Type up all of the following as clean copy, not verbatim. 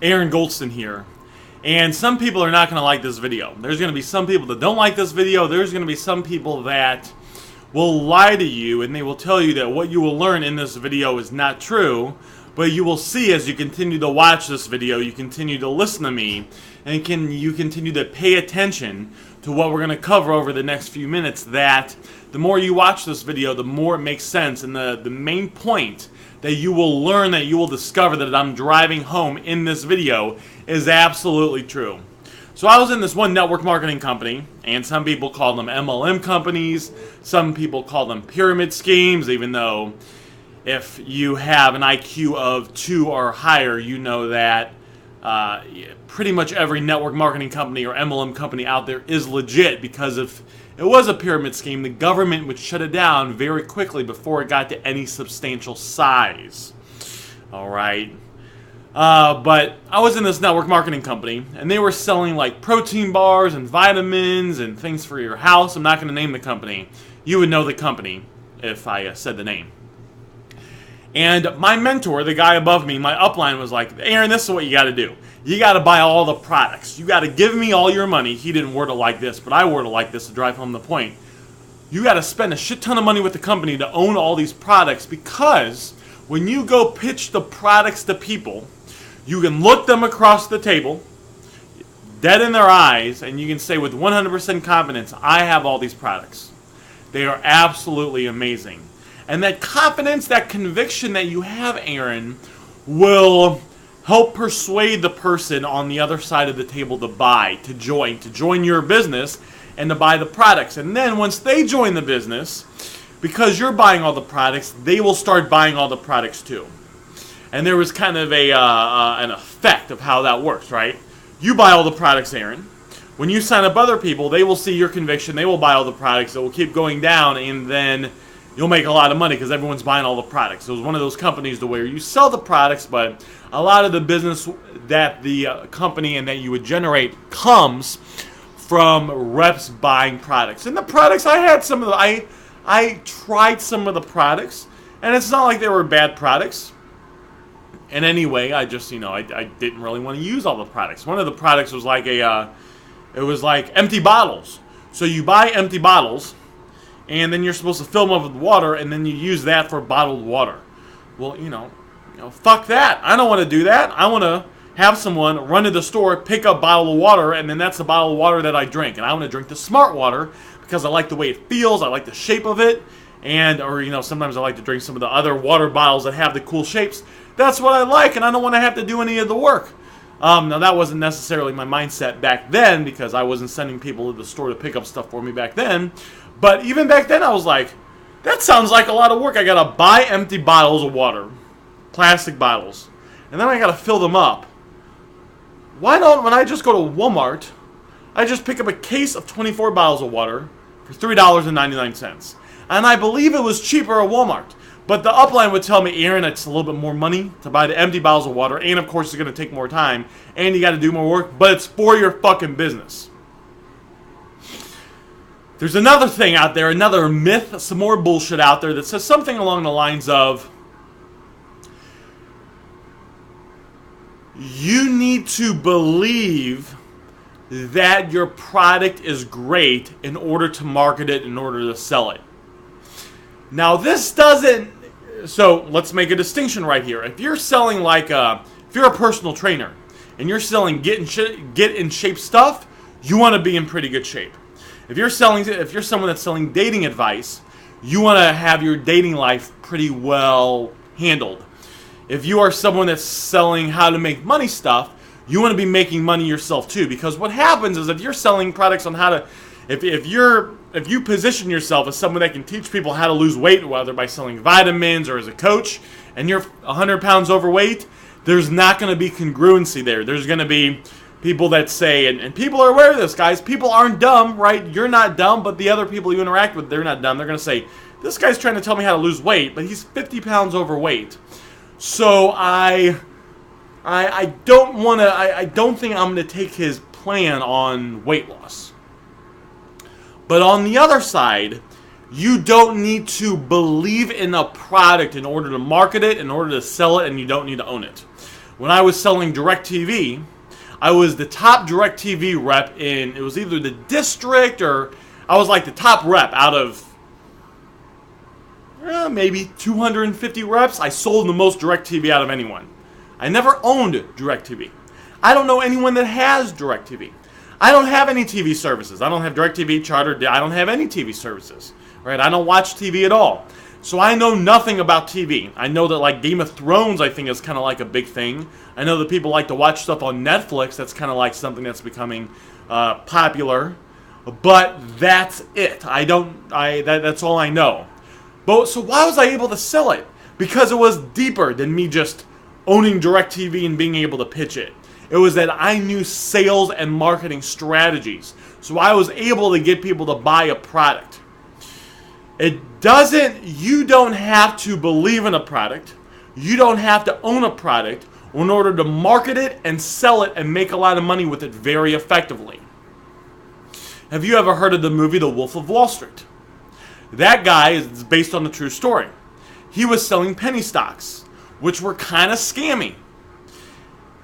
Aaron Goldsten here. And some people are not going to like this video. There's going to be some people that don't like this video. There's going to be some people that will lie to you, and they will tell you that what you will learn in this video is not true. But you will see as you continue to watch this video, you continue to listen to me, and you continue to pay attention to what we're going to cover over the next few minutes, that the more you watch this video, the more it makes sense. And the main point that you will learn, that you will discover that I'm driving home in this video is absolutely true. So I was in this one network marketing company, and some people call them MLM companies. Some people call them pyramid schemes, even though if you have an IQ of 2 or higher, you know that pretty much every network marketing company or MLM company out there is legit, because if it was a pyramid scheme, the government would shut it down very quickly before it got to any substantial size. All right. But I was in this network marketing company, and they were selling like protein bars and vitamins and things for your house. I'm not going to name the company. You would know the company if I said the name. And my mentor, the guy above me, my upline, was like, Aaron, this is what you got to do. You got to buy all the products. You got to give me all your money. He didn't word it like this, but I word it like this to drive home the point. You got to spend a shit ton of money with the company to own all these products, because when you go pitch the products to people, you can look them across the table, dead in their eyes, and you can say with 100% confidence, I have all these products. They are absolutely amazing. And that confidence, that conviction that you have, Aaron, will help persuade the person on the other side of the table to buy, to join your business and to buy the products. And then once they join the business, because you're buying all the products, they will start buying all the products too. And there was kind of an effect of how that works, right? You buy all the products, Aaron. When you sign up other people, they will see your conviction. They will buy all the products. It will keep going down, and then you'll make a lot of money because everyone's buying all the products. It was one of those companies to where you sell the products, but a lot of the business that the company and that you would generate comes from reps buying products. And the products, I had some of the, I tried some of the products, and it's not like they were bad products. And anyway, I just, I didn't really want to use all the products. One of the products was like it was like empty bottles. So you buy empty bottles, and then you're supposed to fill them up with water, and then you use that for bottled water. Well, fuck that. I don't want to do that. I want to have someone run to the store, pick up a bottle of water, and then that's the bottle of water that I drink. And I want to drink the smart water because I like the way it feels. I like the shape of it. Or sometimes I like to drink some of the other water bottles that have the cool shapes. That's what I like, and I don't want to have to do any of the work. Now, that wasn't necessarily my mindset back then, because I wasn't sending people to the store to pick up stuff for me back then. But even back then, I was like, that sounds like a lot of work. I got to buy empty bottles of water, plastic bottles, and then I got to fill them up. Why don't, when I just go to Walmart, I just pick up a case of 24 bottles of water for $3.99. And I believe it was cheaper at Walmart. But the upline would tell me, Aaron, it's a little bit more money to buy the empty bottles of water, and of course it's going to take more time, and you got to do more work, but it's for your fucking business. There's another thing out there, another myth, some more bullshit out there that says something along the lines of, you need to believe that your product is great in order to market it, in order to sell it. Now, this doesn't, so let's make a distinction right here. If you're selling if you're a personal trainer and you're selling get in shape stuff, you want to be in pretty good shape. If you're someone that's selling dating advice, you want to have your dating life pretty well handled. If you are someone that's selling how to make money stuff, you want to be making money yourself too. Because what happens is, if you're selling products on how to, if you position yourself as someone that can teach people how to lose weight, whether by selling vitamins or as a coach, and you're 100 pounds overweight, there's not going to be congruency there. There's going to be people that say, and people are aware of this, guys, people aren't dumb, right? You're not dumb, but the other people you interact with, they're not dumb. They're going to say, this guy's trying to tell me how to lose weight, but he's 50 pounds overweight. So I don't want to, I don't think I'm going to take his plan on weight loss. But on the other side, you don't need to believe in a product in order to market it, in order to sell it, and you don't need to own it. When I was selling DirecTV, I was the top DirecTV rep in, it was either the district or I was like the top rep out of maybe 250 reps. I sold the most DirecTV out of anyone. I never owned DirecTV. I don't know anyone that has DirecTV. I don't have any TV services. I don't have DirecTV, Charter. I don't have any TV services. Right? I don't watch TV at all. So I know nothing about TV. I know that like Game of Thrones, I think, is kind of like a big thing. I know that people like to watch stuff on Netflix. That's kind of like something that's becoming popular. But that's it. That's all I know. But so why was I able to sell it? Because it was deeper than me just owning DirecTV and being able to pitch it. It was that I knew sales and marketing strategies. So I was able to get people to buy a product. You don't have to believe in a product. You don't have to own a product in order to market it and sell it and make a lot of money with it very effectively. Have you ever heard of the movie The Wolf of Wall Street? That guy is based on a true story. He was selling penny stocks, which were kind of scammy.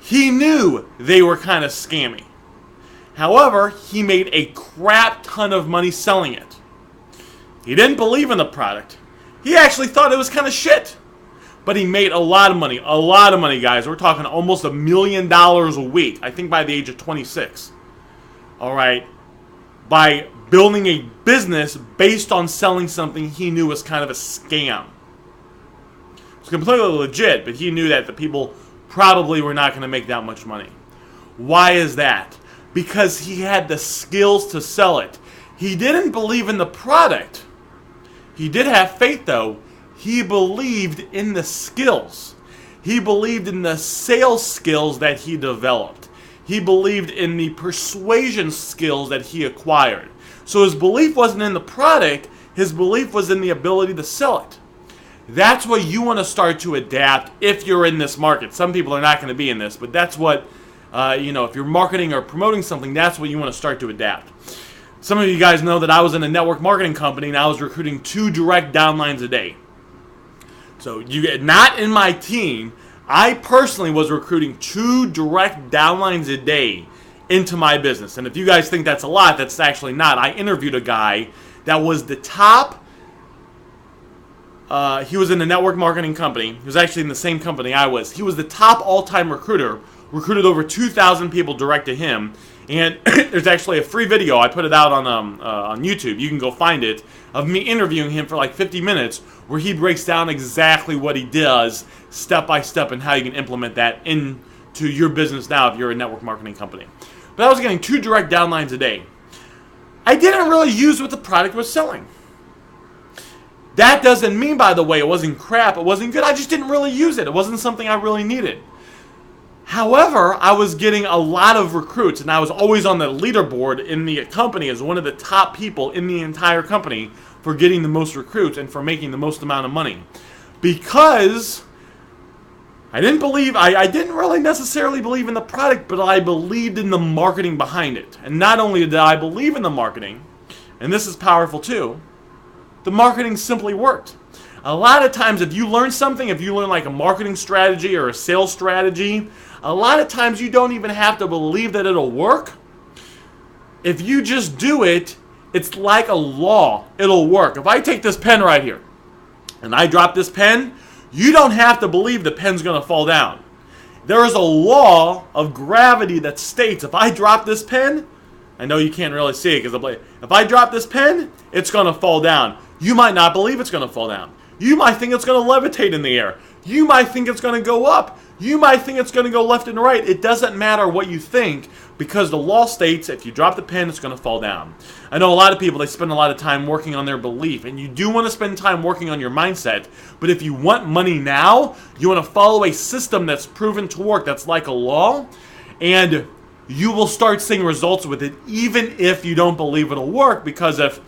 He knew they were kind of scammy. However, he made a crap ton of money selling it. He didn't believe in the product. He actually thought it was kind of shit. But he made a lot of money. A lot of money, guys. We're talking almost $1 million a week. I think by the age of 26. All right. By building a business based on selling something he knew was kind of a scam. It was completely legit, but he knew that the people probably were not going to make that much money. Why is that? Because he had the skills to sell it. He didn't believe in the product. He did have faith, though. He believed in the skills. He believed in the sales skills that he developed. He believed in the persuasion skills that he acquired. So his belief wasn't in the product. His belief was in the ability to sell it. That's what you want to start to adapt if you're in this market. Some people are not going to be in this, but that's what, if you're marketing or promoting something, that's what you want to start to adapt. Some of you guys know that I was in a network marketing company and I was recruiting 2 direct downlines a day. So you get not in my team. I personally was recruiting 2 direct downlines a day into my business. And if you guys think that's a lot, that's actually not. I interviewed a guy that was the top. He was in a network marketing company. He was actually in the same company I was. He was the top all-time recruiter. Recruited over 2,000 people direct to him. And there's actually a free video. I put it out on YouTube. You can go find it, of me interviewing him for like 50 minutes where he breaks down exactly what he does step by step and how you can implement that into your business now if you're a network marketing company. But I was getting 2 direct downlines a day. I didn't really use what the product was selling. That doesn't mean, by the way, it wasn't crap, it wasn't good. I just didn't really use it. It wasn't something I really needed. However, I was getting a lot of recruits, and I was always on the leaderboard in the company as one of the top people in the entire company for getting the most recruits and for making the most amount of money. Because I didn't really necessarily believe in the product, but I believed in the marketing behind it. And not only did I believe in the marketing, and this is powerful too, the marketing simply worked. A lot of times if you learn something, if you learn like a marketing strategy or a sales strategy, a lot of times you don't even have to believe that it'll work. If you just do it, it's like a law. It'll work. If I take this pen right here and I drop this pen, you don't have to believe the pen's going to fall down. There is a law of gravity that states if I drop this pen, I know you can't really see it because if I drop this pen, it's going to fall down. You might not believe it's going to fall down. You might think it's going to levitate in the air. You might think it's going to go up. You might think it's going to go left and right. It doesn't matter what you think because the law states if you drop the pen, it's going to fall down. I know a lot of people, they spend a lot of time working on their belief, and you do want to spend time working on your mindset, but if you want money now, you want to follow a system that's proven to work, that's like a law, and you will start seeing results with it even if you don't believe it'll work, because if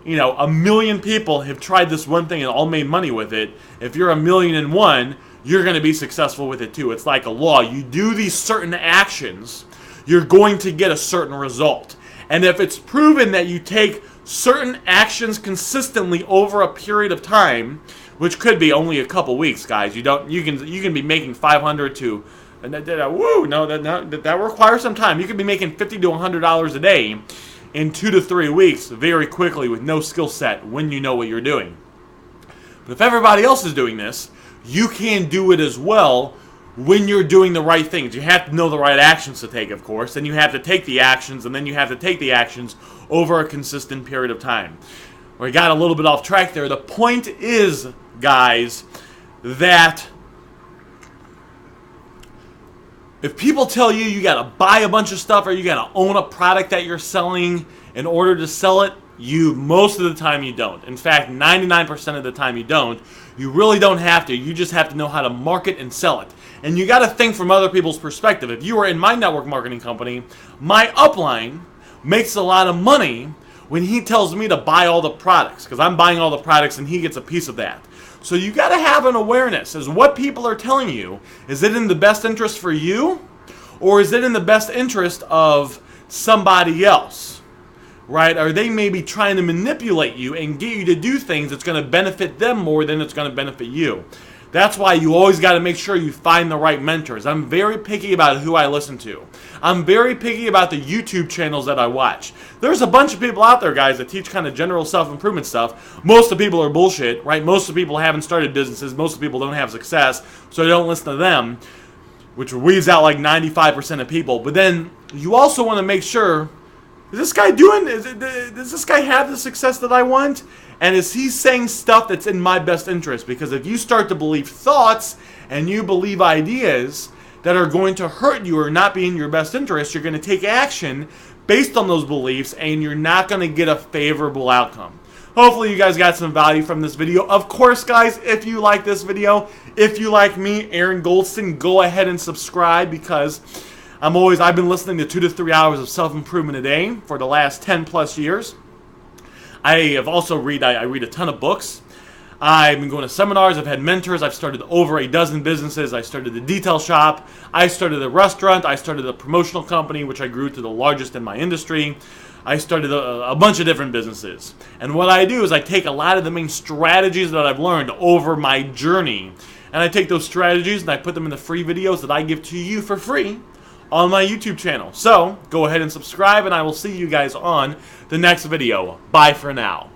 1 million people have tried this one thing and all made money with it, if you're 1,000,001, you're going to be successful with it too. It's like a law. You do these certain actions, you're going to get a certain result. And if it's proven that you take certain actions consistently over a period of time, which could be only a couple weeks, guys, you can be making $500 to And that requires some time. You could be making $50 to $100 a day in 2 to 3 weeks very quickly with no skill set when you know what you're doing. But if everybody else is doing this, you can do it as well when you're doing the right things. You have to know the right actions to take, of course, and you have to take the actions, and then you have to take the actions over a consistent period of time. We got a little bit off track there. The point is, guys, that if people tell you you got to buy a bunch of stuff or you got to own a product that you're selling in order to sell it, most of the time you don't. In fact, 99% of the time you don't. You really don't have to. You just have to know how to market and sell it. And you got to think from other people's perspective. If you were in my network marketing company, my upline makes a lot of money when he tells me to buy all the products, because I'm buying all the products and he gets a piece of that. So you got to have an awareness as what people are telling you. Is it in the best interest for you, or is it in the best interest of somebody else? Right? Are they maybe trying to manipulate you and get you to do things that's going to benefit them more than it's going to benefit you? That's why you always got to make sure you find the right mentors. I'm very picky about who I listen to. I'm very picky about the YouTube channels that I watch. There's a bunch of people out there, guys, that teach kind of general self-improvement stuff. Most of the people are bullshit, right? Most of the people haven't started businesses. Most of the people don't have success, so I don't listen to them, which weeds out like 95% of people. But then you also want to make sure, does this guy does this guy have the success that I want? And is he saying stuff that's in my best interest? Because if you start to believe thoughts and you believe ideas that are going to hurt you or not be in your best interest, you're going to take action based on those beliefs and you're not going to get a favorable outcome. Hopefully you guys got some value from this video. Of course, guys, if you like this video, if you like me, Aaron Goldsten, go ahead and subscribe, because I've been listening to 2 to 3 hours of self-improvement a day for the last 10 plus years. I have also read a ton of books. I've been going to seminars. I've had mentors. I've started over a dozen businesses. I started a detail shop. I started a restaurant. I started a promotional company, which I grew to the largest in my industry. I started a bunch of different businesses. And what I do is I take a lot of the main strategies that I've learned over my journey, and I take those strategies and I put them in the free videos that I give to you for free on my YouTube channel. So go ahead and subscribe, and I will see you guys on the next video. Bye for now.